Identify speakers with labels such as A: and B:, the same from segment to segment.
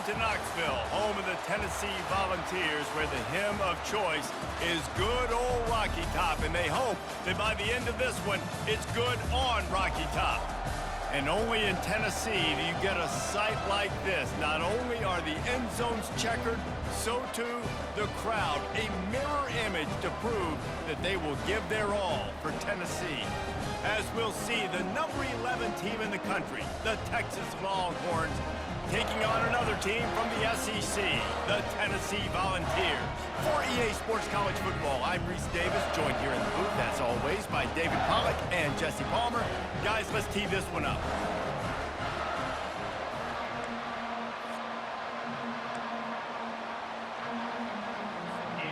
A: to Knoxville, home of the Tennessee Volunteers, where the hymn of choice is good old Rocky Top, and they hope that by the end of this one, it's good on Rocky Top. And only in Tennessee do you get a sight like this. Not only are the end zones checkered, so too the crowd, a mirror image to prove that they will give their all for Tennessee. As we'll see, the number 11 team in the country, the Texas Longhorns, taking on another team from the SEC, the Tennessee Volunteers. For EA Sports College Football, I'm Reese Davis, joined here in the booth, as always, by David Pollack and Jesse Palmer. Guys, let's tee this one up.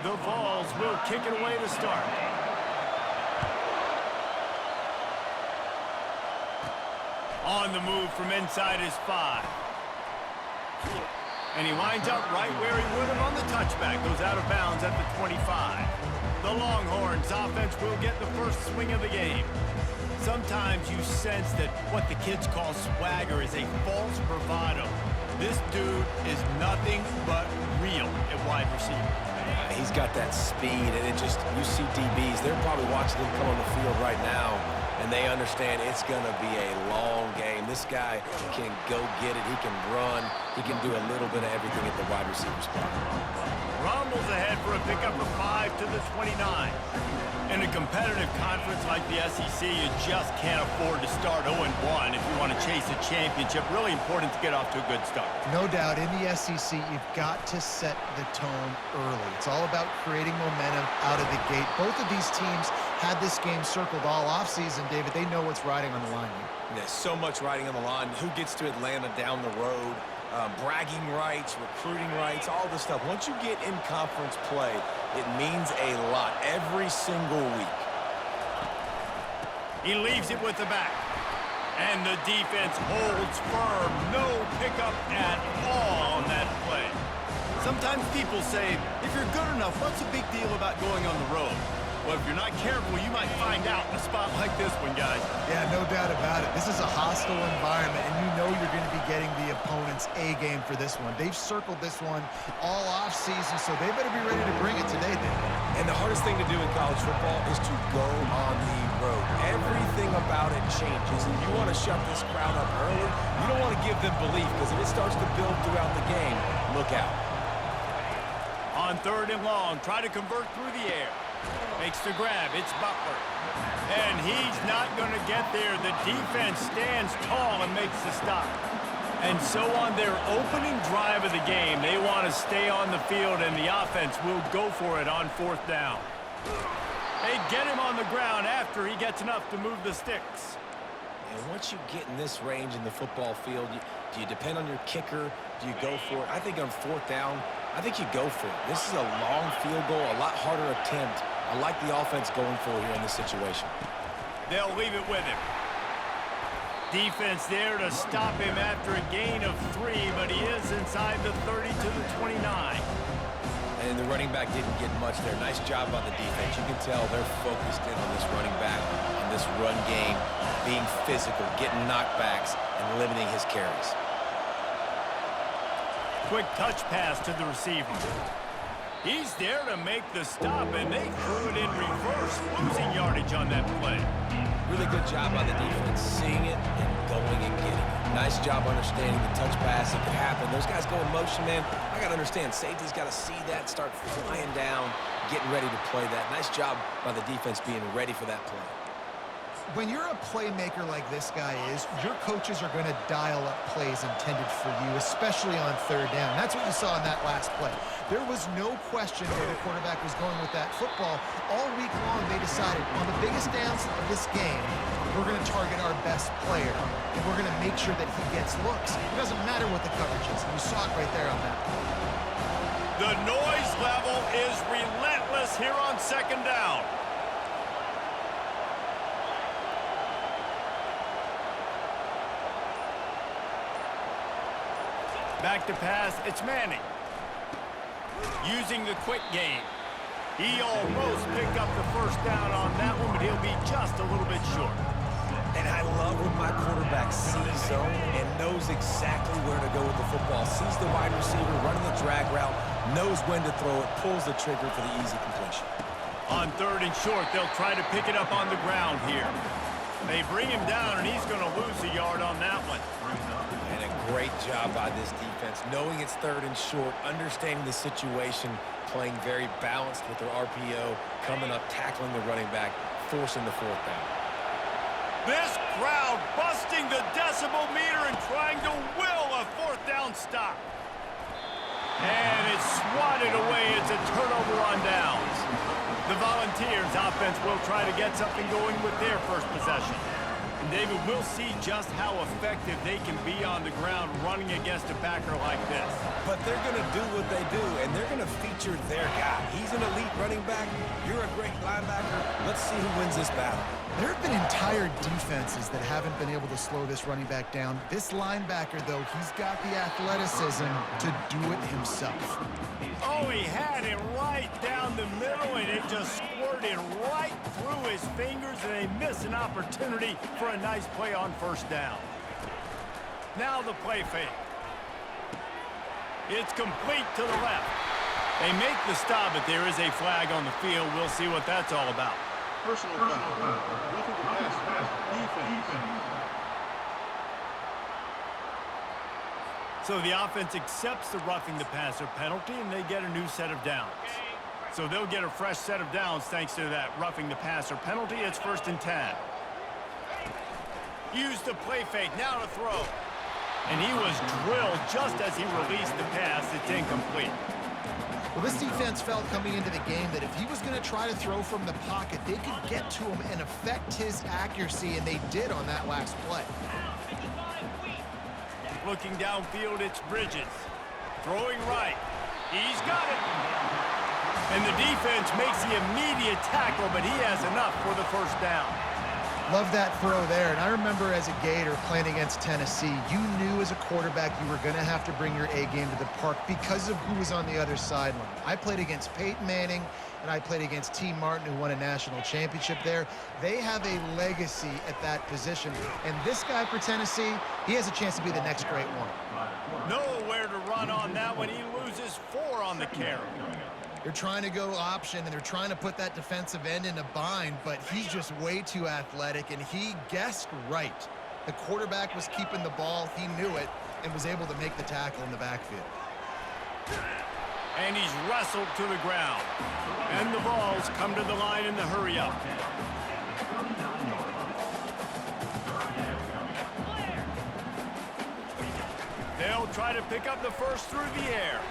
A: The Vols will kick it away to start. On the move from inside his 5. And he winds up right where he would have on the touchback. Goes out of bounds at the 25. The Longhorns offense will get the first swing of the game. Sometimes you sense that what the kids call swagger is a false bravado. This dude is nothing but real at wide receiver.
B: He's got that speed, and it just, you see DBs, they're probably watching him come on the field right now, and they understand it's going to be a long game. This guy can go get it. He can run. He can do a little bit of everything at the wide receiver spot.
A: Rumbles ahead for a pickup of 5 to the 29. In a competitive conference like the SEC, you just can't afford to start 0-1 if you want to chase a championship. Really important to get off to a good start.
C: No doubt, in the SEC, you've got to set the tone early. It's all about creating momentum out of the gate. Both of these teams had this game circled all offseason, David. They know what's riding on the line here.
B: There's so much riding on the line. Who gets to Atlanta down the road? Bragging rights, recruiting rights, all this stuff. Once you get in conference play, it means a lot every single week.
A: He leaves it with the back. And the defense holds firm. No pickup at all on that play. Sometimes people say, if you're good enough, what's the big deal about going on the road? Well, if you're not careful, you might find out in a spot like this one, guys.
C: Yeah, no doubt about it. This is a hostile environment, and you know you're going to be getting the opponent's A game for this one. They've circled this one all offseason, so they better be ready to bring it today, David.
B: And the hardest thing to do in college football is to go on the road. Everything about it changes, and you want to shut this crowd up early. You don't want to give them belief, because if it starts to build throughout the game, look out.
A: On 3rd and long, try to convert through the air. Makes the grab. It's Butler. And he's not going to get there. The defense stands tall and makes the stop. And so on their opening drive of the game, they want to stay on the field, and the offense will go for it on 4th down. They get him on the ground after he gets enough to move the sticks.
B: And once you get in this range in the football field, do you depend on your kicker? Do you go for it? I think on 4th down, I think you go for it. This is a long field goal, a lot harder attempt. I like the offense going for it here in this situation.
A: They'll leave it with him. Defense there to stop him after a gain of 3, but he is inside the 30 to the 29.
B: And the running back didn't get much there. Nice job on the defense. You can tell they're focused in on this running back, on this run game, being physical, getting knockbacks, and limiting his carries.
A: Quick touch pass to the receiver. He's there to make the stop, and they threw it in reverse, losing yardage on that play.
B: Really good job by the defense, seeing it and going and getting it. Nice job understanding the touch pass. It could happen. Those guys go in motion, man. I got to understand, safety's got to see that, start flying down, getting ready to play that. Nice job by the defense being ready for that play.
C: When you're a playmaker like this guy is, your coaches are going to dial up plays intended for you, especially on 3rd down. That's what you saw in that last play. There was no question where the quarterback was going with that football. All week long, they decided, on the biggest downs of this game, we're going to target our best player, and we're going to make sure that he gets looks. It doesn't matter what the coverage is. You saw it right there on that.
A: The noise level is relentless here on 2nd down. Back to pass, it's Manning. Using the quick game. He almost picked up the 1st down on that one, but he'll be just a little bit short.
B: And I love when my quarterback sees zone and knows exactly where to go with the football. Sees the wide receiver running the drag route, knows when to throw it, pulls the trigger for the easy completion.
A: On 3rd and short, they'll try to pick it up on the ground here. They bring him down, and he's going to lose a yard on that one.
B: And a great job by this defense, knowing it's 3rd and short, understanding the situation, playing very balanced with their RPO, coming up, tackling the running back, forcing the 4th down.
A: This crowd busting the decibel meter and trying to will a 4th down stop. And it's swatted away. It's a turnover on downs. The Volunteers offense will try to get something going with their first possession. And David, we'll see just how effective they can be on the ground running against a backer like this.
B: But they're going to do what they do, and they're going to feature their guy. He's an elite running back. You're a great linebacker. Let's see who wins this battle.
C: There have been entire defenses that haven't been able to slow this running back down. This linebacker, though, he's got the athleticism to do it himself.
A: Oh, he had it right down the middle, and it just squirted right through his fingers, and they miss an opportunity for a nice play on 1st down. Now the play fake. It's complete to the left. They make the stop, but there is a flag on the field. We'll see what that's all about.
D: Personal foul. Roughing the passer. Defense.
A: So the offense accepts the roughing the passer penalty, and they get a new set of downs. So they'll get a fresh set of downs thanks to that roughing the passer penalty. It's 1st and 10. Use the play fake, now to throw. And he was drilled just as he released the pass. It's incomplete.
C: Well, this defense felt coming into the game that if he was going to try to throw from the pocket, they could get to him and affect his accuracy, and they did on that last play.
A: Looking downfield, it's Bridges. Throwing right. He's got it. And the defense makes the immediate tackle, but he has enough for the 1st down.
C: Love that throw there. And I remember as a Gator playing against Tennessee, you knew as a quarterback you were going to have to bring your A game to the park because of who was on the other sideline. I played against Peyton Manning, and I played against T. Martin, who won a national championship there. They have a legacy at that position. And this guy for Tennessee, he has a chance to be the next great one.
A: Nowhere to run on that one. He loses 4 on the carry.
C: They're trying to go option, and they're trying to put that defensive end in a bind, but he's just way too athletic, and he guessed right. The quarterback was keeping the ball. He knew it and was able to make the tackle in the backfield.
A: And he's wrestled to the ground. And the balls come to the line in the hurry-up. They'll try to pick up the first through the air.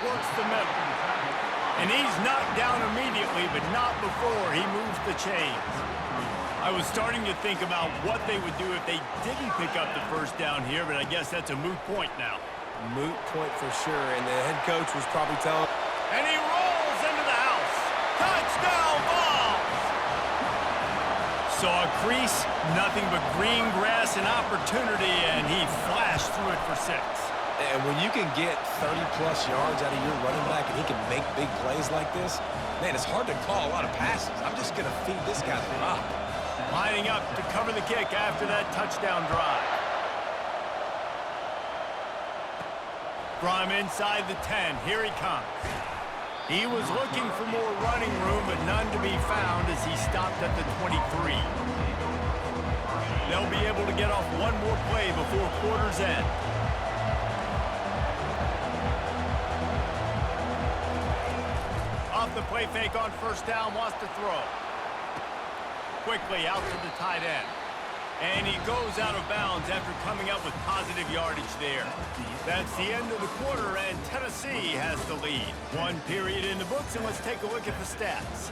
A: Works the middle. And he's knocked down immediately, but not before he moves the chains. I was starting to think about what they would do if they didn't pick up the 1st down here, but I guess that's a moot point now.
B: Moot point for sure, and the head coach was probably telling...
A: And he rolls into the house. Touchdown Vols! Saw a crease, nothing but green grass and opportunity, and he flashed through it for 6.
B: And when you can get 30-plus yards out of your running back and he can make big plays like this, man, it's hard to call a lot of passes. I'm just going to feed this guy the rock.
A: Lining up to cover the kick after that touchdown drive. From inside the 10, here he comes. He was looking for more running room, but none to be found as he stopped at the 23. They'll be able to get off one more play before quarter's end. Off the play fake on 1st down, wants to throw. Quickly out to the tight end. And he goes out of bounds after coming up with positive yardage there. That's the end of the quarter, and Tennessee has the lead. 1 period in the books, and let's take a look at the stats.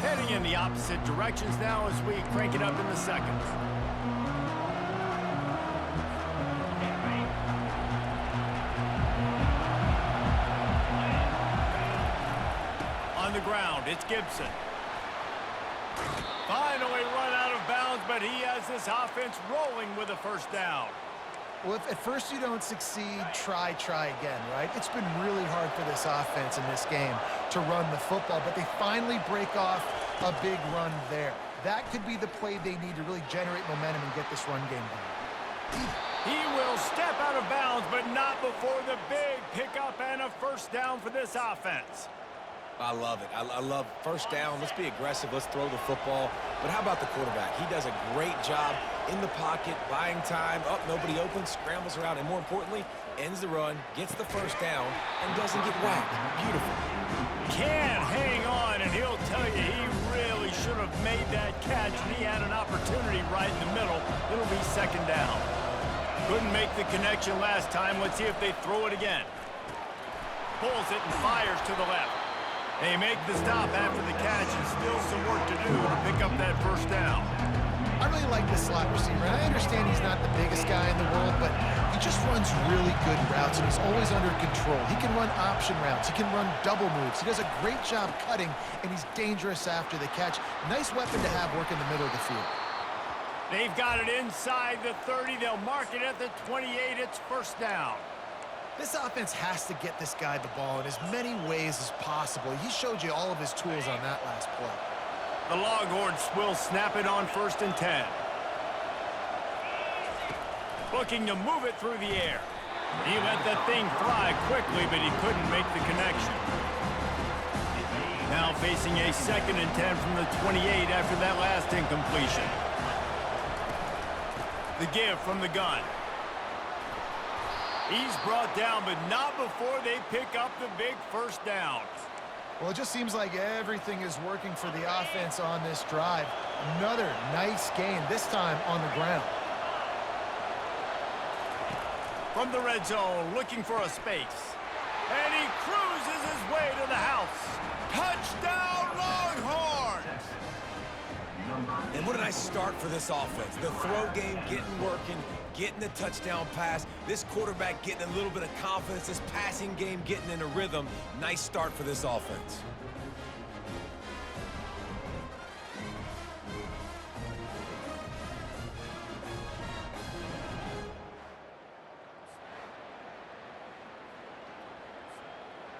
A: Heading in the opposite directions now as we crank it up in the second. On the ground, it's Gibson. Finally run out of bounds, but he has this offense rolling with a 1st down.
C: Well, if at first you don't succeed, try again, right? It's been really hard for this offense in this game to run the football, but they finally break off a big run there. That could be the play they need to really generate momentum and get this run game going.
A: He will step out of bounds, but not before the big pickup and a first down for this offense.
B: I love it. I love first down. Let's be aggressive. Let's throw the football. But how about the quarterback? He does a great job in the pocket, buying time. Up, nobody open, scrambles around, and more importantly, ends the run, gets the first down, and doesn't get whacked. Beautiful.
A: Can't hang on, and he'll tell you he really should have made that catch, and he had an opportunity right in the middle. It'll be second down. Couldn't make the connection last time. Let's see if they throw it again. Pulls it and fires to the left. They make the stop after the catch, and still some work to do to pick up that first down.
C: I really like this slot receiver, and I understand he's not the biggest guy in the world, but he just runs really good routes, and he's always under control. He can run option routes. He can run double moves. He does a great job cutting, and he's dangerous after the catch. Nice weapon to have work in the middle of the field.
A: They've got it inside the 30. They'll mark it at the 28. It's first down.
C: This offense has to get this guy the ball in as many ways as possible. He showed you all of his tools on that last play.
A: The Longhorns will snap it on 1st and 10. Looking to move it through the air. He let that thing fly quickly, but he couldn't make the connection. Now facing a 2nd and 10 from the 28 after that last incompletion. The give from the gun. He's brought down, but not before they pick up the big first down.
C: Well, it just seems like everything is working for the offense on this drive. Another nice gain, this time on the ground.
A: From the red zone, looking for a space. And he cruises his way to the house. Touchdown, Longhorns!
B: And what a nice start for this offense. The throw game getting working, getting the touchdown pass. This quarterback getting a little bit of confidence. This passing game getting in a rhythm. Nice start for this offense.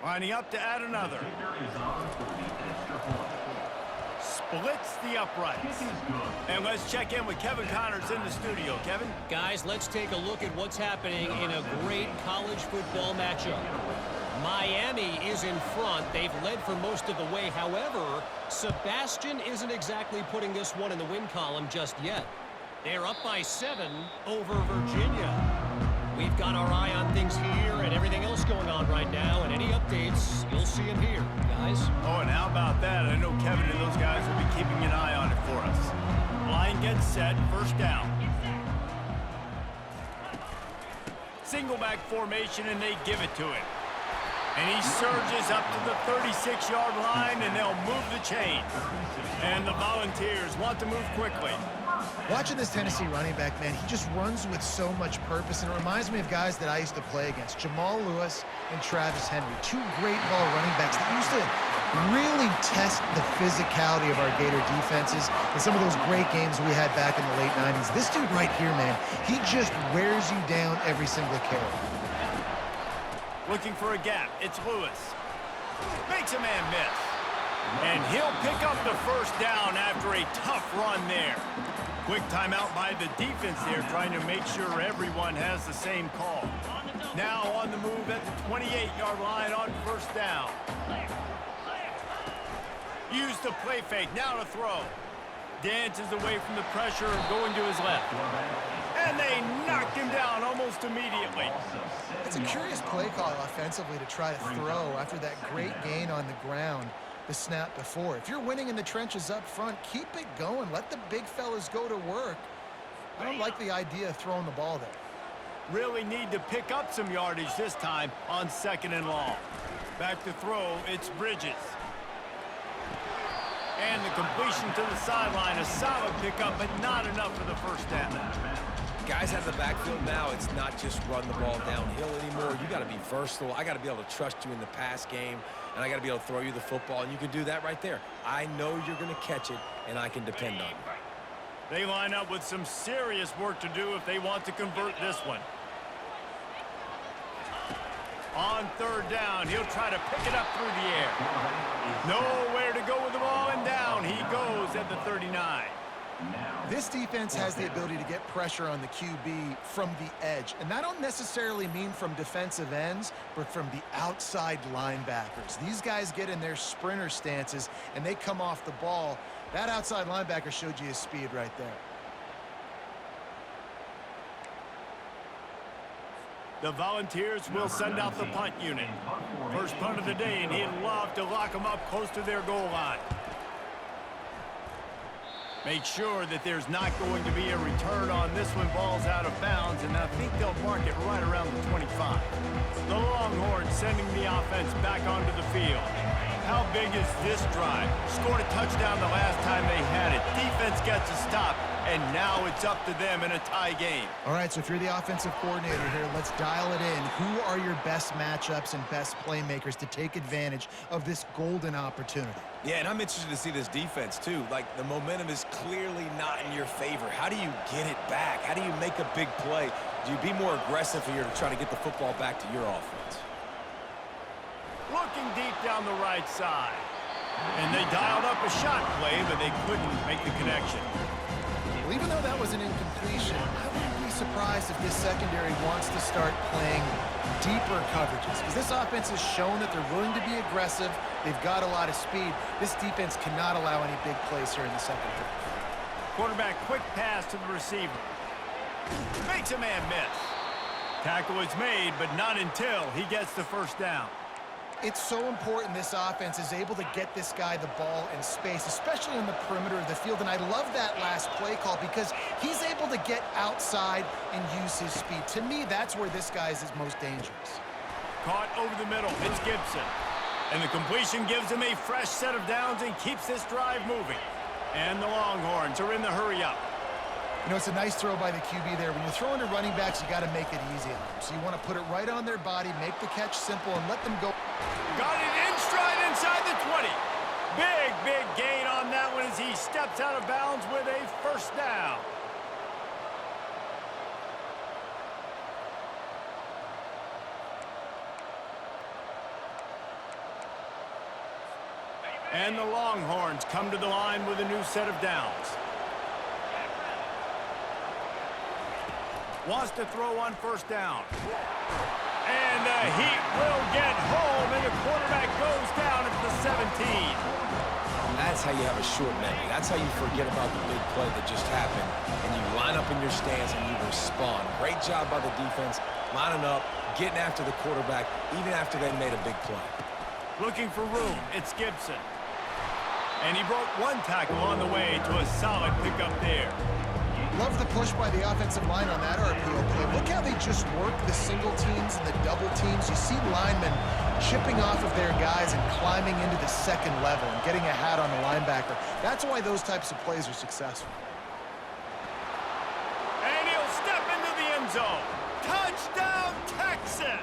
A: Lining up to add another. Splits the uprights. And let's check in with Kevin Connors in the studio. Kevin?
E: Guys, let's take a look at what's happening in a great college football matchup. Miami is in front. They've led for most of the way. However, Sebastian isn't exactly putting this one in the win column just yet. They're up by 7 over Virginia. We've got our eye on things here and everything else going on right now, and any updates, you'll see them here, guys.
A: Oh, and how about that? I know Kevin and those guys will be keeping an eye on it for us. Line gets set, first down. Single back formation, and they give it to him. And he surges up to the 36-yard line, and they'll move the chain. And the Volunteers want to move quickly.
C: Watching this Tennessee running back, man, he just runs with so much purpose, and it reminds me of guys that I used to play against, Jamal Lewis and Travis Henry, two great ball running backs that used to really test the physicality of our Gator defenses in some of those great games we had back in the late 90s. This dude right here, man, he just wears you down every single carry.
A: Looking for a gap, it's Lewis. Makes a man miss. And he'll pick up the first down after a tough run there. Quick timeout by the defense there, trying to make sure everyone has the same call. Now on the move at the 28-yard line on first down. Use the play fake, now to throw. Dances away from the pressure, going to his left. And they knocked him down almost immediately.
C: It's a curious play call offensively to try to throw after that great gain on the ground the snap before. If you're winning in the trenches up front, keep it going. Let the big fellas go to work. I don't like the idea of throwing the ball there.
A: Really need to pick up some yardage this time on 2nd and long. Back to throw, it's Bridges. And the completion to the sideline, a solid pickup, but not enough for the first down.
B: Guys out of the backfield now, it's not just run the ball downhill anymore. You got to be versatile. I got to be able to trust you in the pass game, and I got to be able to throw you the football, and you can do that right there. I know you're going to catch it, and I can depend on you.
A: They line up with some serious work to do if they want to convert this one. On third down, he'll try to pick it up through the air. Nowhere to go with the ball, and down he goes at the 39.
C: This defense has the ability to get pressure on the QB from the edge, and that don't necessarily mean from defensive ends, but from the outside linebackers. These guys get in their sprinter stances, and they come off the ball. That outside linebacker showed you his speed right there.
A: The Volunteers will send out the punt unit. First punt of the day, and he'd love to lock them up close to their goal line. Make sure that there's not going to be a return on this one. Ball's out of bounds, and I think they'll mark it right around the 25. The Longhorns sending the offense back onto the field. How big is this drive? Scored a touchdown the last time they had it. Defense gets a stop, and now it's up to them in a tie game.
C: All right, so if you're the offensive coordinator here, let's dial it in. Who are your best matchups and best playmakers to take advantage of this golden opportunity?
B: Yeah, and I'm interested to see this defense, too. Like, the momentum is clearly not in your favor. How do you get it back? How do you make a big play? Do you be more aggressive here to try to get the football back to your offense?
A: Looking deep down the right side. And they dialed up a shot play, but they couldn't make the connection.
C: Well, even though that was an incompletion, I wouldn't be surprised if this secondary wants to start playing deeper coverages, because this offense has shown that they're willing to be aggressive. They've got a lot of speed. This defense cannot allow any big plays here in the second half.
A: Quarterback quick pass to the receiver. Makes a man miss. Tackle is made, but not until he gets the first down.
C: It's so important this offense is able to get this guy the ball in space, especially on the perimeter of the field. And I love that last play call because he's able to get outside and use his speed. To me, that's where this guy is most dangerous.
A: Caught over the middle. It's Gibson. And the completion gives him a fresh set of downs and keeps this drive moving. And the Longhorns are in the hurry-up.
C: You know, it's a nice throw by the QB there. When you're throwing to running backs, you got to make it easy on them. So you want to put it right on their body, make the catch simple, and let them go.
A: Got it in stride inside the 20. Big gain on that one as he steps out of bounds with a first down. And the Longhorns come to the line with a new set of downs. Wants to throw on first down. And the Heat will get home, and the quarterback goes down at the 17.
B: That's how you have a short memory. That's how you forget about the big play that just happened, and you line up in your stance and you respond. Great job by the defense, lining up, getting after the quarterback, even after they made a big play.
A: Looking for room, it's Gibson. And he broke one tackle on the way to a solid pickup there.
C: Love the push by the offensive line on that RPO play. Look how they just work the single teams and the double teams. You see linemen chipping off of their guys and climbing into the second level and getting a hat on the linebacker. That's why those types of plays are successful.
A: And he'll step into the end zone. Touchdown, Texas!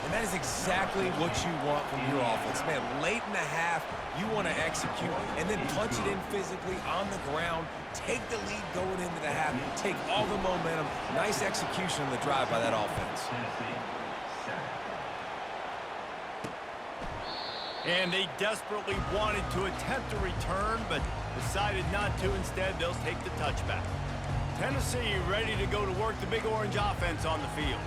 B: And that is exactly what you want from your offense. Man, late in the half, you want to execute and then punch it in physically on the ground, take the lead going into the half, take all the momentum. Nice execution on the drive by that offense.
A: And they desperately wanted to attempt a return, but decided not to. Instead, they'll take the touchback. Tennessee ready to go to work the Big Orange offense on the field.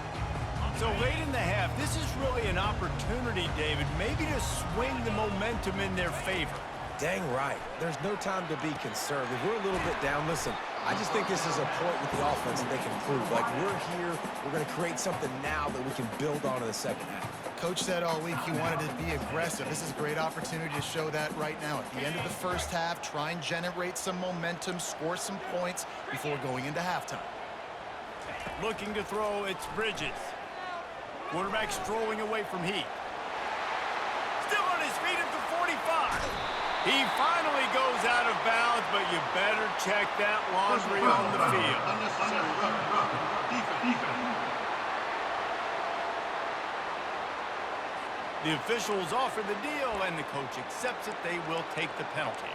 A: So late in the half, this is really an opportunity, David, maybe to swing the momentum in their favor.
B: Dang right. There's no time to be conservative. We're a little bit down. Listen, I just think this is a point with the offense that they can prove. Like, we're here, we're going to create something now that we can build on in the second half.
C: Coach said all week he wanted to be aggressive. This is a great opportunity to show that right now. At the end of the first half, try and generate some momentum, score some points before going into halftime.
A: Looking to throw, it's Bridges. Quarterback strolling away from Heat. Still on his feet at the 45. He finally goes out of bounds, but you better check that laundry on the field. The officials offer the deal, and the coach accepts it. They will take the penalty.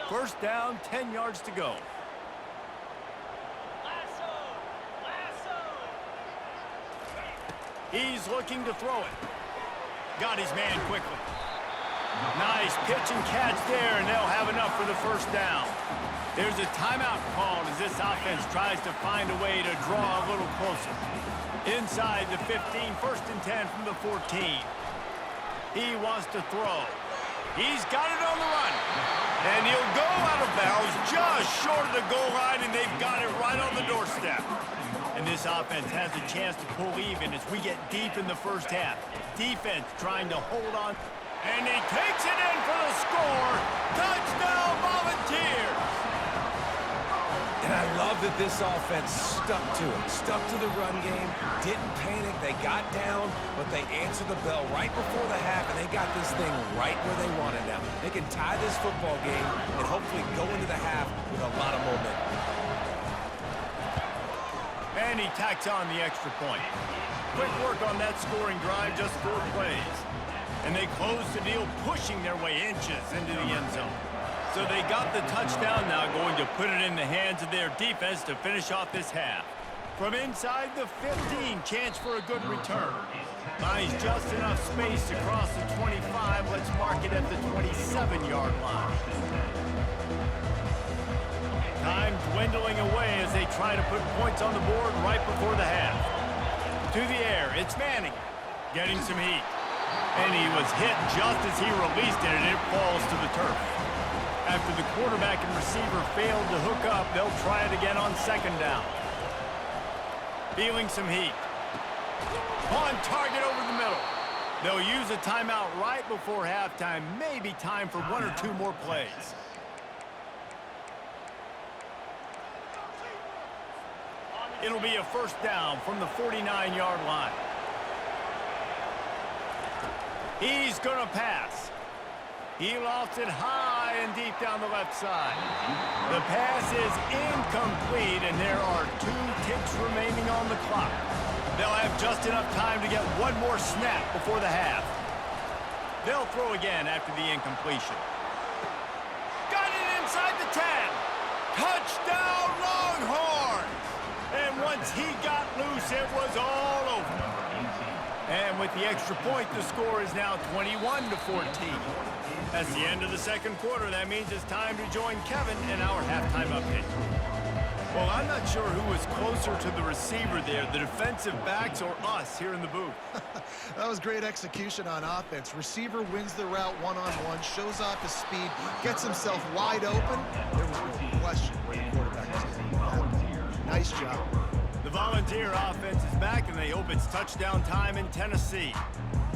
A: First down, 10 yards to go. He's looking to throw it. Got his man quickly. Nice pitch and catch there, and they'll have enough for the first down. There's a timeout called as this offense tries to find a way to draw a little closer. Inside the 15, 1st and 10 from the 14. He wants to throw. He's got it on the run. And he'll go out of bounds just short of the goal line, and they've got it right on the doorstep. And this offense has a chance to pull even as we get deep in the first half. Defense trying to hold on. And he takes it in for the score. Touchdown, Volunteers!
B: And I love that this offense stuck to it, stuck to the run game, didn't panic, they got down, but they answered the bell right before the half, and they got this thing right where they want it now. They can tie this football game and hopefully go into the half with a lot of momentum.
A: And he tacks on the extra point. Quick work on that scoring drive, just 4 plays. And they close the deal, pushing their way inches into the end zone. So they got the touchdown now, going to put it in the hands of their defense to finish off this half. From inside the 15, chance for a good return. Finds just enough space to cross the 25. Let's mark it at the 27-yard line. Time dwindling away as they try to put points on the board right before the half. To the air, it's Manning, getting some heat. And he was hit just as he released it, and it falls to the turf. After the quarterback and receiver failed to hook up, they'll try it again on 2nd down. Feeling some heat. On target over the middle. They'll use a timeout right before halftime. Maybe time for 1 or 2 more plays. It'll be a 1st down from the 49-yard line. He's going to pass. He lofts it high and deep down the left side. The pass is incomplete, and there are 2 ticks remaining on the clock. They'll have just enough time to get 1 more snap before the half. They'll throw again after the incompletion. Got it inside the 10. Touchdown, Longhorns! And once he got loose, it was all over. And with the extra point, the score is now 21-14. That's the end of the 2nd quarter. That means it's time to join Kevin in our halftime update. Well, I'm not sure who was closer to the receiver there, the defensive backs or us here in the booth.
C: That was great execution on offense. Receiver wins the route one-on-one, shows off his speed, gets himself wide open. There was no question where the quarterback was going. Nice job.
A: The Volunteer offense is back, and they hope it's touchdown time in Tennessee.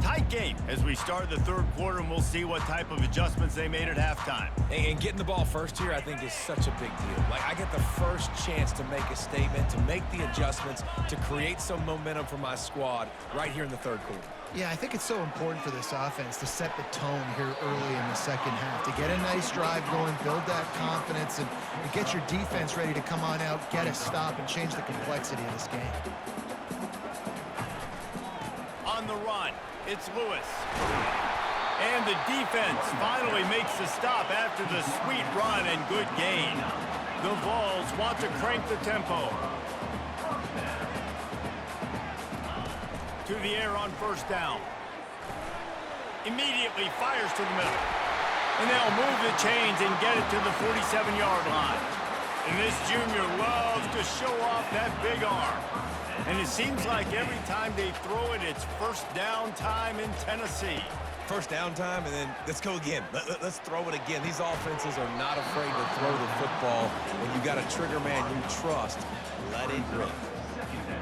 A: Tight game as we start the 3rd quarter, and we'll see what type of adjustments they made at halftime.
B: And getting the ball first here, I think, is such a big deal. Like, I get the first chance to make a statement, to make the adjustments, to create some momentum for my squad right here in the 3rd quarter.
C: Yeah, I think it's so important for this offense to set the tone here early in the 2nd half, to get a nice drive going, build that confidence, and get your defense ready to come on out, get a stop, and change the complexity of this game.
A: On the run, it's Lewis. And the defense finally makes the stop after the sweet run and good gain. The Vols want to crank the tempo. To the air on 1st down. Immediately fires to the middle. And they'll move the chains and get it to the 47-yard line. And this junior loves to show off that big arm. And it seems like every time they throw it, it's 1st down time in Tennessee.
B: 1st down time, and then let's go again. Let's throw it again. These offenses are not afraid to throw the football. When you got a trigger man you trust, let it rip.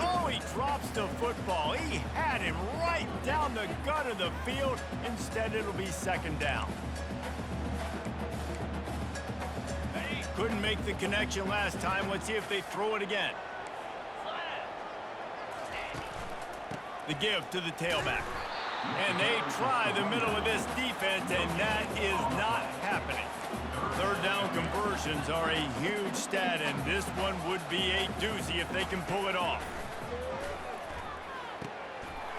A: Oh, he drops the football. He had him right down the gut of the field. Instead, it'll be 2nd down. Couldn't make the connection last time. Let's see if they throw it again. The give to the tailback. And they try the middle of this defense, and that is not happening. 3rd down conversions are a huge stat, and this one would be a doozy if they can pull it off.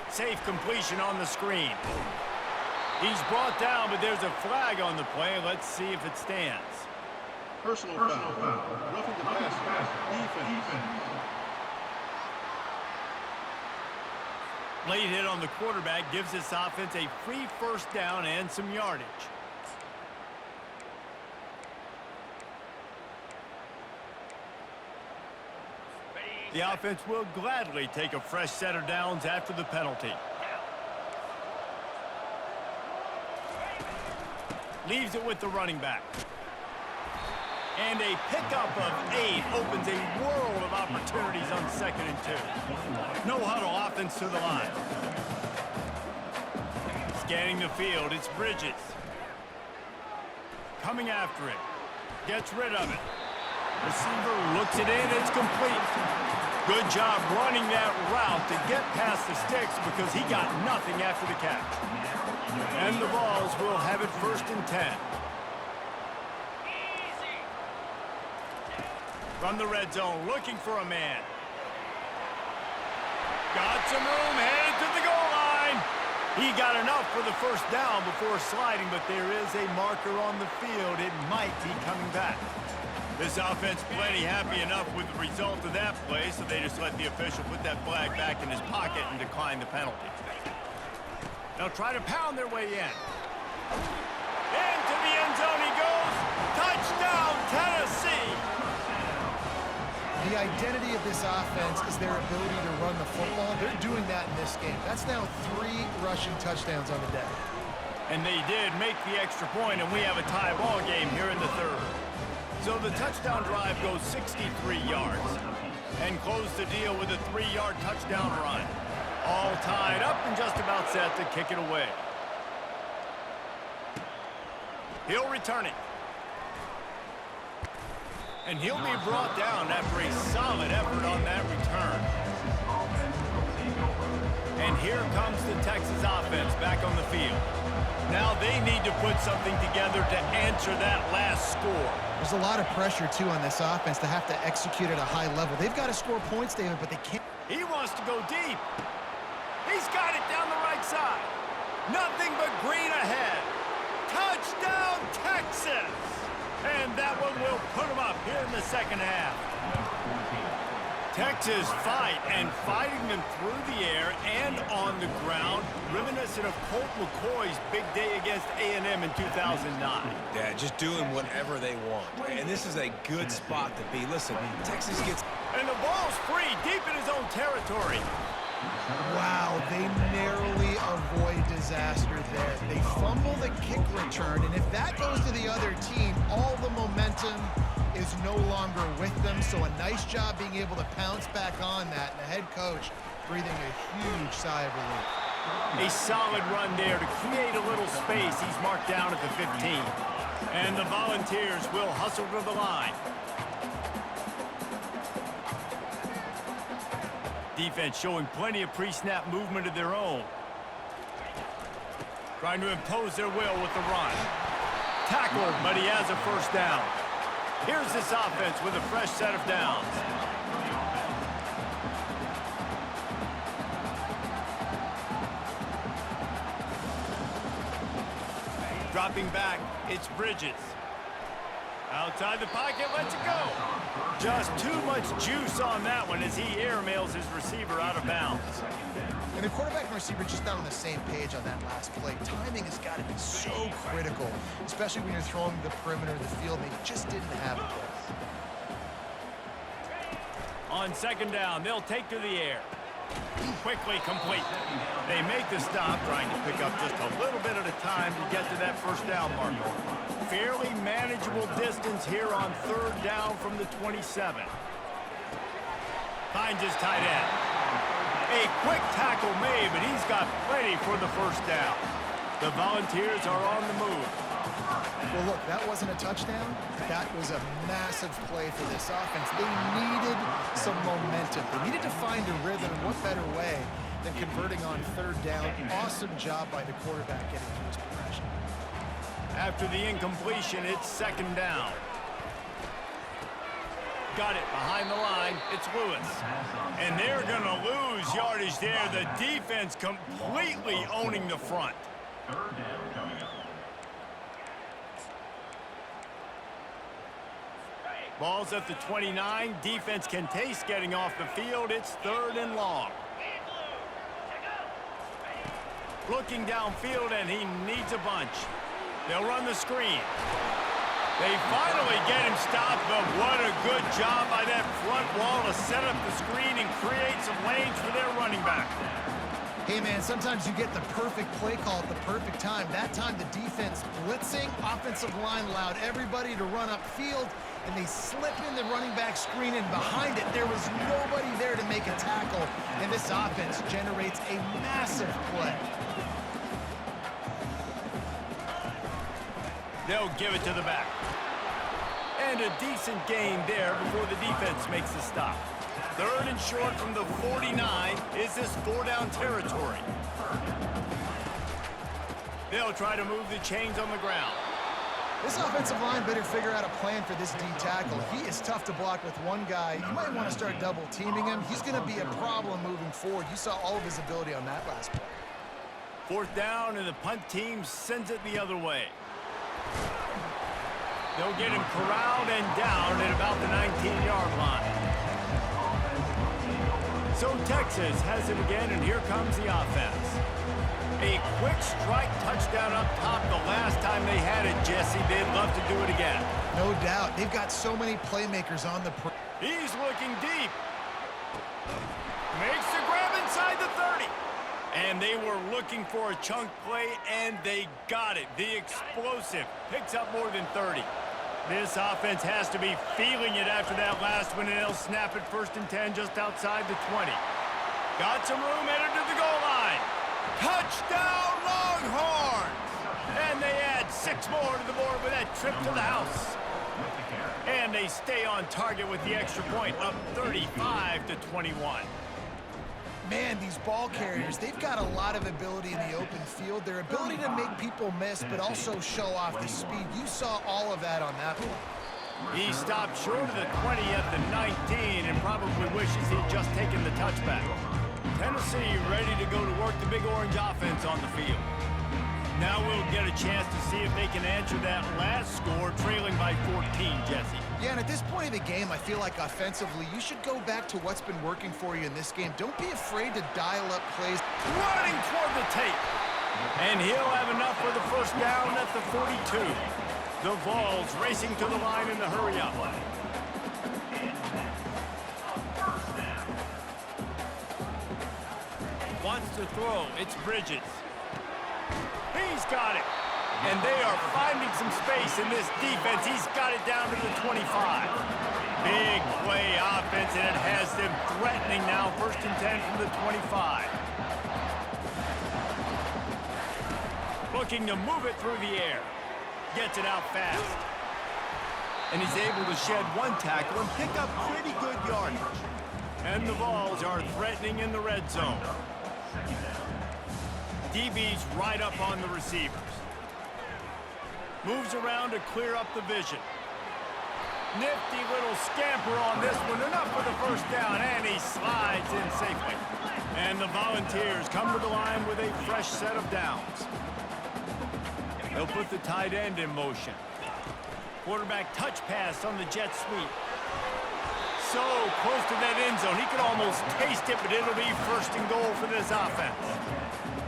A: Safe completion on the screen. He's brought down, but there's a flag on the play. Let's see if it stands.
D: Personal foul. Roughing the passer. Defense.
A: Late hit on the quarterback gives this offense a free first down and some yardage. The offense will gladly take a fresh set of downs after the penalty. Leaves it with the running back. And a pickup of 8 opens a world of opportunities on 2nd and 2. No huddle offense to the line. Scanning the field, it's Bridges. Coming after it. Gets rid of it. Receiver looks it in, it's complete. Good job running that route to get past the sticks because he got nothing after the catch. And the Vols will have it 1st and 10. From the red zone, looking for a man. Got some room, headed to the goal line. He got enough for the first down before sliding, but there is a marker on the field. It might be coming back. This offense plenty happy enough with the result of that play, so they just let the official put that flag back in his pocket and decline the penalty. They'll try to pound their way in. Into the end zone he goes. Touchdown, Tennessee!
C: The identity of this offense is their ability to run the football. They're doing that in this game. That's now 3 rushing touchdowns on the day.
A: And they did make the extra point, and we have a tie ball game here in the 3rd. So the touchdown drive goes 63 yards. And close the deal with a 3-yard touchdown run. All tied up and just about set to kick it away. He'll return it. And he'll be brought down after a solid effort on that return. And here comes the Texas offense back on the field. Now they need to put something together to answer that last score.
C: There's a lot of pressure, too, on this offense to have to execute at a high level. They've got to score points, David, but they can't.
A: He wants to go deep. He's got it down the right side. Nothing but green ahead. Touchdown, Texas! And that one will put them up here in the 2nd half. Texas fighting them through the air and on the ground, reminiscent of Colt McCoy's big day against A&M in 2009.
B: Yeah, just doing whatever they want. And this is a good spot to be. Listen, Texas gets...
A: And the ball's free, deep in his own territory.
C: Wow, they narrowly avoid disaster there. They fumble the kick return, and if that goes to the other team, all the momentum is no longer with them. So a nice job being able to pounce back on that, and the head coach breathing a huge sigh of relief.
A: A solid run there to create a little space. He's marked down at the 15. And the Volunteers will hustle to the line. Defense showing plenty of pre-snap movement of their own. Trying to impose their will with the run. Tackled, but he has a first down. Here's this offense with a fresh set of downs. Dropping back, it's Bridges. Outside the pocket, lets it go. Just too much juice on that one as he airmails his receiver out of bounds.
C: And the quarterback and receiver just not on the same page on that last play. Timing has got to be so critical, especially when you're throwing the perimeter of the field. They just didn't have it there.
A: On 2nd down, they'll take to the air. Quickly complete. They make the stop, trying to pick up just a little bit at a time to get to that first down marker. Fairly manageable distance here on 3rd down from the 27. Finds his tight end. A quick tackle made, but he's got plenty for the first down. The Volunteers are on the move.
C: Well, look, that wasn't a touchdown. That was a massive play for this offense. They needed some momentum. They needed to find a rhythm, and what better way than converting on 3rd down. Awesome job by the quarterback getting through his progression.
A: After the incompletion, it's 2nd down. Got it behind the line. It's Lewis. And they're going to lose yardage there. The defense completely owning the front.
D: 3rd down coming up.
A: Ball's at the 29. Defense can taste getting off the field. It's 3rd and long. Looking downfield, and he needs a bunch. They'll run the screen. They finally get him stopped, but what a good job by that front wall to set up the screen and create some lanes for their running back.
C: Hey, man, sometimes you get the perfect play call at the perfect time. That time, the defense blitzing, offensive line allowed everybody to run upfield, and they slip in the running back screen, and behind it, there was nobody there to make a tackle, and this offense generates a massive play.
A: They'll give it to the back. And a decent gain there before the defense makes the stop. 3rd and short from the 49. Is this 4-down territory? They'll try to move the chains on the ground.
C: This offensive line better figure out a plan for this D tackle. He is tough to block with one guy. You might want to start double teaming him. He's going to be a problem moving forward. You saw all of his ability on that last play.
A: 4th down, and the punt team sends it the other way. They'll get him corralled and down at about the 19-yard line. So Texas has it again, and here comes the offense. A quick strike touchdown up top the last time they had it, Jesse. They'd love to do it again.
C: No doubt. They've got so many playmakers on the
A: He's looking deep. Makes the grab inside the 30. And they were looking for a chunk play, and they got it. The explosive picks up more than 30. This offense has to be feeling it after that last one, and they'll snap it 1st and 10 just outside the 20. Got some room, headed to the goal line. Touchdown, Longhorns! And they add 6 more to the board with that trip to the house. And they stay on target with the extra point, up 35-21.
C: Man, these ball carriers, they've got a lot of ability in the open field. Their ability to make people miss, but also show off the speed. You saw all of that on that play.
A: He stopped short of the 20 at the 19 and probably wishes he'd just taken the touchback. Tennessee ready to go to work the Big Orange offense on the field. Now we'll get a chance to see if they can answer that last score, trailing by 14, Jesse.
C: Yeah, and at this point of the game, I feel like offensively, you should go back to what's been working for you in this game. Don't be afraid to dial up plays.
A: Running toward the tape. And he'll have enough for the 1st down at the 42. The Vols racing to the line in the hurry-up. Wants to throw. It's Bridges. He's got it. And they are finding some space in this defense. He's got it down to the 25. Big play offense, and it has them threatening now. 1st and 10 from the 25. Looking to move it through the air. Gets it out fast. And he's able to shed 1 tackle and pick up pretty good yardage. And the Vols are threatening in the red zone. DB's right up on the receivers. Moves around to clear up the vision. Nifty little scamper on this one. Enough for the 1st down, and he slides in safely. And the Volunteers come to the line with a fresh set of downs. They'll put the tight end in motion. Quarterback touch pass on the jet sweep. So close to that end zone. He could almost taste it, but it'll be 1st and goal for this offense.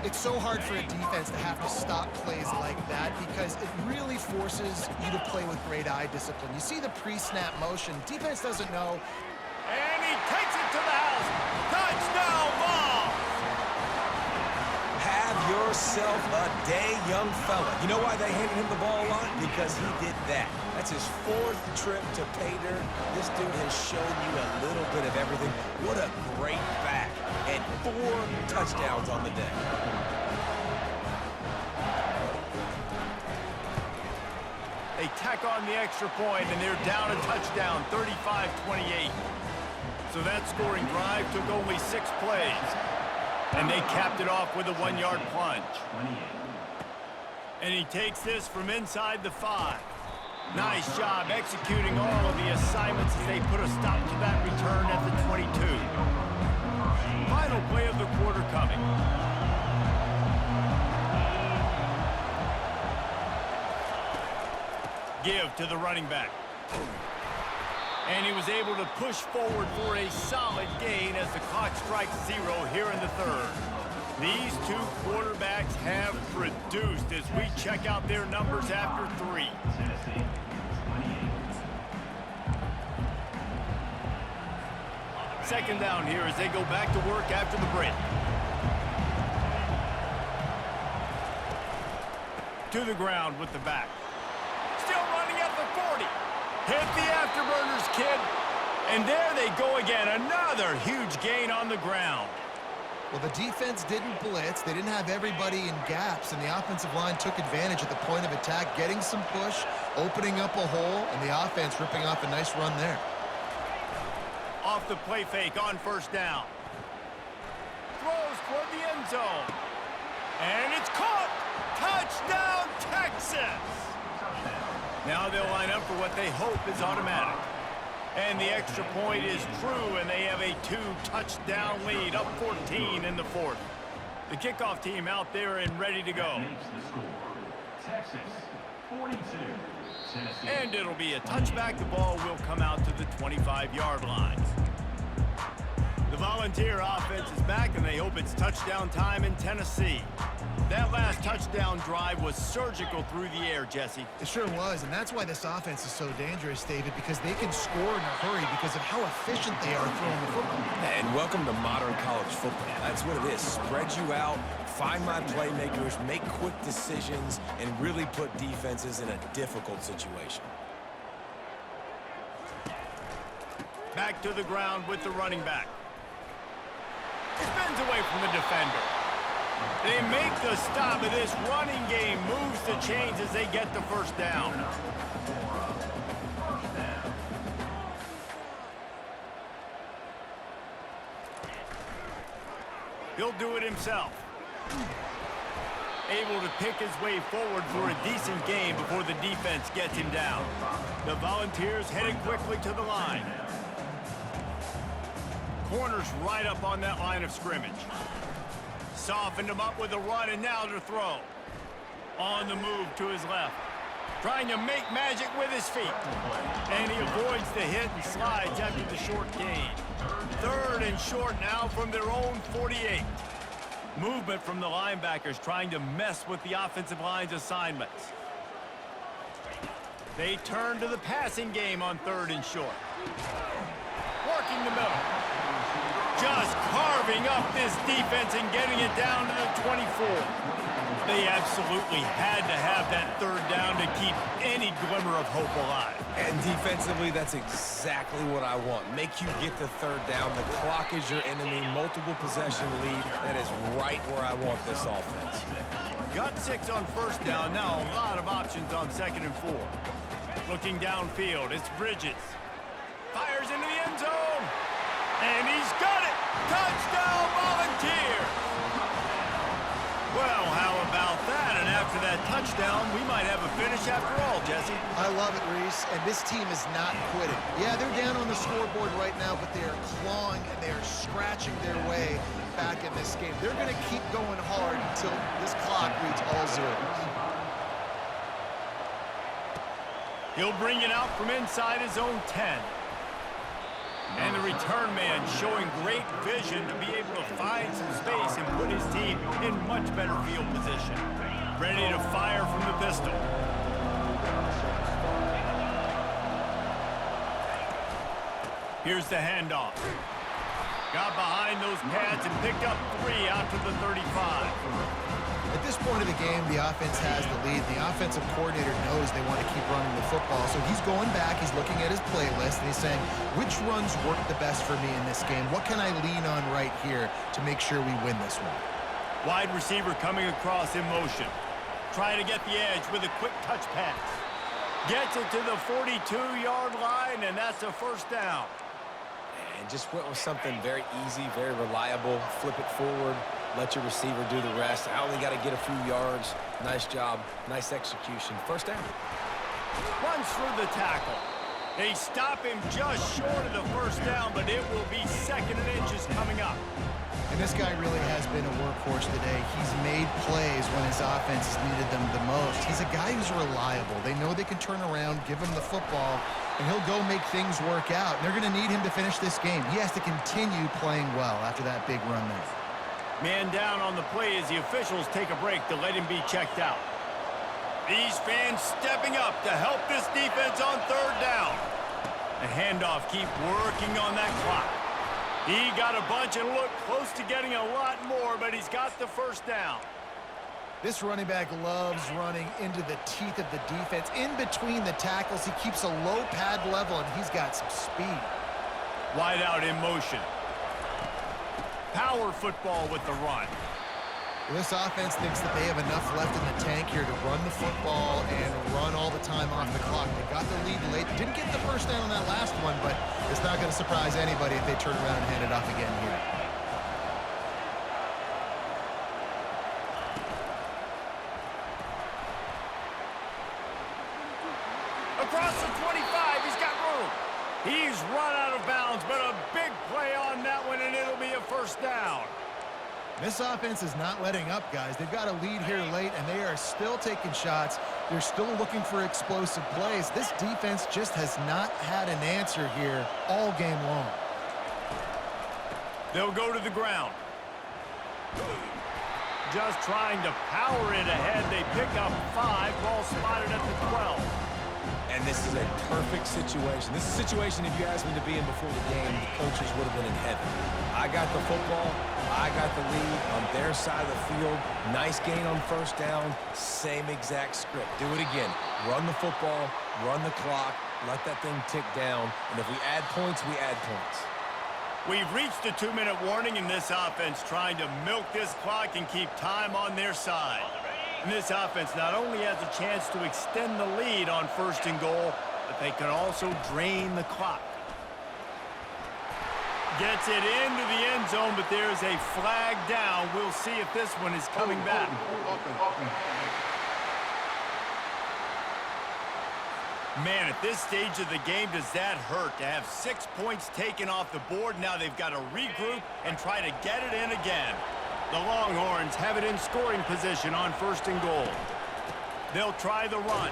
C: It's so hard for a defense to have to stop plays like that because it really forces you to play with great eye discipline. You see the pre-snap motion. Defense doesn't know.
A: And he takes it to the house. Touchdown ball.
B: Have yourself a day, young fella. You know why they handed him the ball a lot? Because he did that. That's his 4th trip to pay dirt. This dude has shown you a little bit of everything. What a great back. And 4 touchdowns on the day.
A: They tack on the extra point, and they're down a touchdown, 35-28. So that scoring drive took only 6 plays. And they capped it off with a 1-yard plunge. And he takes this from inside the 5. Nice job executing all of the assignments as they put a stop to that return at the 22. Final play of the quarter coming. Give to the running back. And he was able to push forward for a solid gain as the clock strikes 0 here in the 3rd. These two quarterbacks have produced as we check out their numbers after 3. Second down here as they go back to work after the break. To the ground with the back. Still running at the 40. Hit the afterburners, kid. And there they go again. Another huge gain on the ground.
C: Well, the defense didn't blitz. They didn't have everybody in gaps, and the offensive line took advantage at the point of attack, getting some push, opening up a hole, and the offense ripping off a nice run there.
A: Off the play fake on first down. Throws toward the end zone. And it's caught. Touchdown, Texas. Now they'll line up for what they hope is automatic. And the extra point is true, and they have a 2-touchdown lead, up 14 in the 4th. The kickoff team out there and ready to go.
D: Texas, 42.
A: And it'll be a touchback. The ball will come out to the 25-yard line. The Volunteer offense is back, and they hope it's touchdown time in Tennessee. That last touchdown drive was surgical through the air, Jesse.
C: It sure was, and that's why this offense is so dangerous, David, because they can score in a hurry because of how efficient they are throwing the football.
B: And welcome to modern college football. That's what it is. Spread you out, find my playmakers, make quick decisions, and really put defenses in a difficult situation.
A: Back to the ground with the running back. Spins away from the defender. They make the stop of this running game, moves the chains as they get the first down. He'll do it himself. Able to pick his way forward for a decent game before the defense gets him down. The Volunteers headed quickly to the line. Corners right up on that line of scrimmage. Softened him up with a run, and now to throw. On the move to his left. Trying to make magic with his feet. And he avoids the hit and slides after the short gain. 3rd and short now from their own 48. Movement from the linebackers trying to mess with the offensive line's assignments. They turn to the passing game on 3rd and short. Working the middle. Just carving up this defense and getting it down to the 24. They absolutely had to have that 3rd down to keep any glimmer of hope alive.
B: And defensively, that's exactly what I want. Make you get the 3rd down. The clock is your enemy. Multiple possession lead. That is right where I want this offense.
A: Got 6 on first down. Now a lot of options on 2nd and 4. Looking downfield, it's Bridges. Fires into the end zone. And he's got it! Touchdown, Volunteers! Well, how about that? And after that touchdown, we might have a finish after all, Jesse.
C: I love it, Reese, and this team is not quitting. Yeah, they're down on the scoreboard right now, but they are clawing and they are scratching their way back in this game. They're going to keep going hard until this clock reads all zeros.
A: He'll bring it out from inside his own 10. And the return man showing great vision to be able to find some space and put his team in much better field position. Ready to fire from the pistol. Here's the handoff. Got behind those pads and picked up 3 out to the 35.
C: At this point of the game, the offense has the lead. The offensive coordinator knows they want to keep running the football, so he's going back, he's looking at his playlist, and he's saying, which runs work the best for me in this game? What can I lean on right here to make sure we win this one?
A: Wide receiver coming across in motion. Trying to get the edge with a quick touch pass. Gets it to the 42-yard line, and that's a first down.
B: And just went with something very easy, very reliable. Flip it forward. Let your receiver do the rest. I only got to get a few yards. Nice job. Nice execution. First down.
A: Runs through the tackle. They stop him just short of the first down, but it will be 2nd and inches coming up.
C: And this guy really has been a workhorse today. He's made plays when his offense has needed them the most. He's a guy who's reliable. They know they can turn around, give him the football, and he'll go make things work out. And they're going to need him to finish this game. He has to continue playing well after that big run there.
A: Man down on the play as the officials take a break to let him be checked out. These fans stepping up to help this defense on third down. The handoff, keep working on that clock. He got a bunch and looked close to getting a lot more, but he's got the first down.
C: This running back loves running into the teeth of the defense. In between the tackles, he keeps a low pad level, and he's got some speed.
A: Wide out in motion. Power football with the run.
C: This offense thinks that they have enough left in the tank here to run the football and run all the time off the clock. They got the lead late. Didn't get the first down on that last one, but it's not going to surprise anybody if they turn around and hand it off again here.
A: Across the 25, he's got room. He's run out of bounds, but a big play on that one, and it'll be a first down.
C: This offense is not letting up, guys. They've got a lead here late, and they are still taking shots. They're still looking for explosive plays. This defense just has not had an answer here all game long.
A: They'll go to the ground. Just trying to power it ahead. They pick up 5. Ball spotted at the 12.
B: And this is a perfect situation. This is a situation, if you asked me to be in before the game, the coaches would have been in heaven. I got the football. I got the lead on their side of the field. Nice gain on first down. Same exact script. Do it again. Run the football, run the clock, let that thing tick down. And if we add points, we add points.
A: We've reached the 2-minute warning in this offense, trying to milk this clock and keep time on their side. And this offense not only has a chance to extend the lead on first and goal, but they can also drain the clock. Gets it into the end zone, but there's a flag down. We'll see if this one is coming back. Man, at this stage of the game, does that hurt to have 6 points taken off the board? Now they've got to regroup and try to get it in again. The Longhorns have it in scoring position on first and goal. They'll try the run.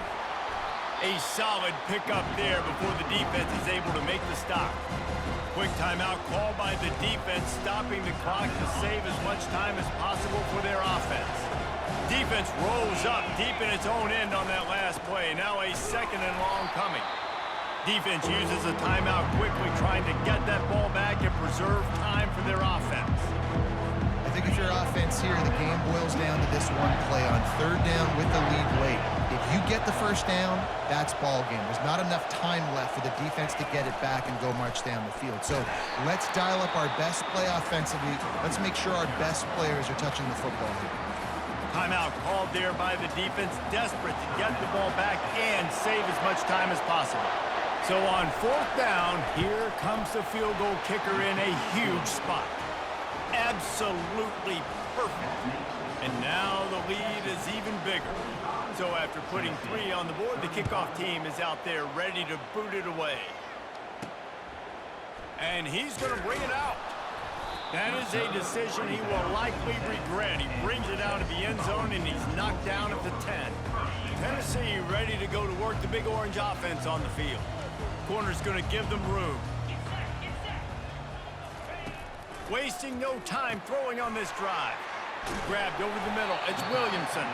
A: A solid pickup there before the defense is able to make the stop. Quick timeout called by the defense, stopping the clock to save as much time as possible for their offense. Defense rolls up deep in its own end on that last play. Now a second and long coming. Defense uses a timeout quickly, trying to get that ball back and preserve time for their offense.
C: I think if you're offense here, the game boils down to this one play on third down with the lead late. If you get the first down, that's ball game. There's not enough time left for the defense to get it back and go march down the field. So let's dial up our best play offensively. Let's make sure our best players are touching the football here.
A: Timeout called there by the defense, desperate to get the ball back and save as much time as possible. So on fourth down, here comes the field goal kicker in a huge spot. Absolutely perfect. And now the lead is even bigger. So after putting 3 on the board, the kickoff team is out there ready to boot it away. And he's going to bring it out. That is a decision he will likely regret. He brings it out of the end zone, and he's knocked down at the 10. Tennessee ready to go to work the Big Orange offense on the field. Corner's going to give them room. Wasting no time throwing on this drive. Grabbed over the middle. It's Williamson.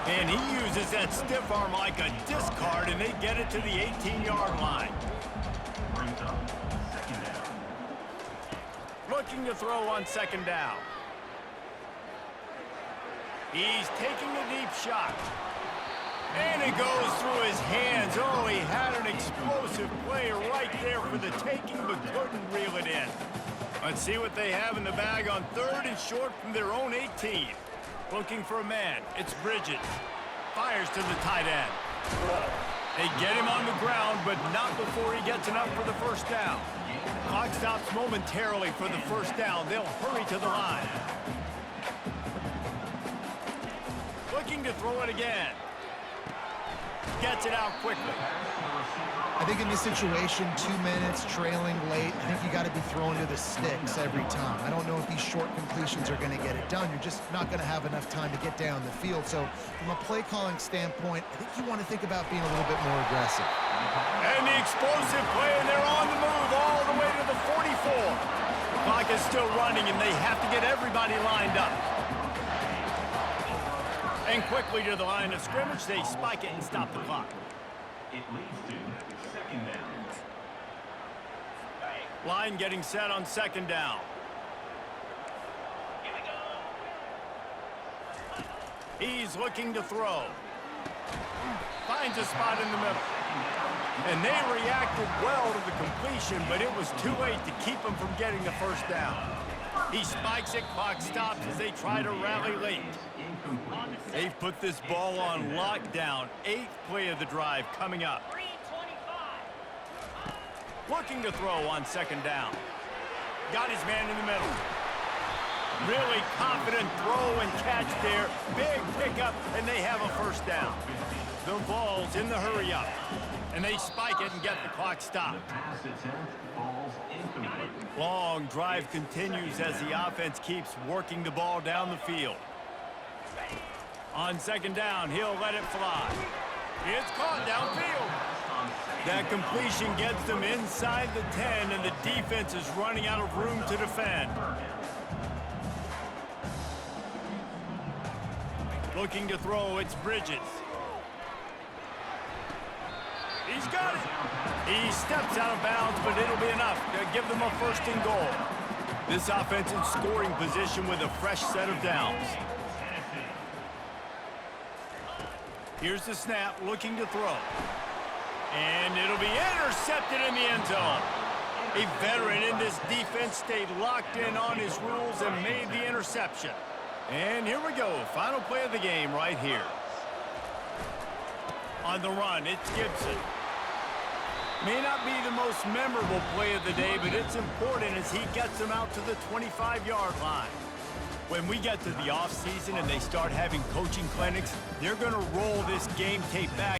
A: And he uses that stiff arm like a discard, and they get it to the 18-yard line. Looking to throw on second down. He's taking a deep shot. And it goes through his hands. Oh, he had an explosive play right there for the taking, but couldn't reel it in. Let's see what they have in the bag on third and short from their own 18. Looking for a man. It's Bridges. Fires to the tight end. They get him on the ground, but not before he gets enough for the first down. Clock stops momentarily for the first down. They'll hurry to the line. Looking to throw it again. Gets it out quickly.
C: I think in this situation, 2 minutes, trailing late, I think you got to be throwing to the sticks every time. I don't know if these short completions are going to get it done. You're just not going to have enough time to get down the field. So from a play calling standpoint, I think you want to think about being a little bit more aggressive.
A: And the explosive play, and they're on the move all the way to the 44. Clock is still running, and they have to get everybody lined up. And quickly to the line of scrimmage, they spike it and stop the clock.
D: It leads to second down.
A: Line getting set on second down. He's looking to throw. Finds a spot in the middle. And they reacted well to the completion, but it was too late to keep them from getting the first down. He spikes it, clock stops as they try to rally late. They've put this ball on lockdown. 8th play of the drive coming up. Looking to throw on second down. Got his man in the middle. Really confident throw and catch there. Big pickup, and they have a first down. The ball's in the hurry up. And they spike it and get the clock stopped. Long drive continues as the offense keeps working the ball down the field. On second down, he'll let it fly. It's caught downfield. That completion gets them inside the 10, and the defense is running out of room to defend. Looking to throw, it's Bridges. He's got it. He steps out of bounds, but it'll be enough to give them a first and goal. This offense in scoring position with a fresh set of downs. Here's the snap, looking to throw. And it'll be intercepted in the end zone. A veteran in this defense stayed locked in on his rules and made the interception. And here we go, final play of the game right here. On the run, it's Gibson. May not be the most memorable play of the day, but it's important as he gets them out to the 25-yard line. When we get to the offseason and they start having coaching clinics, they're going to roll this game tape back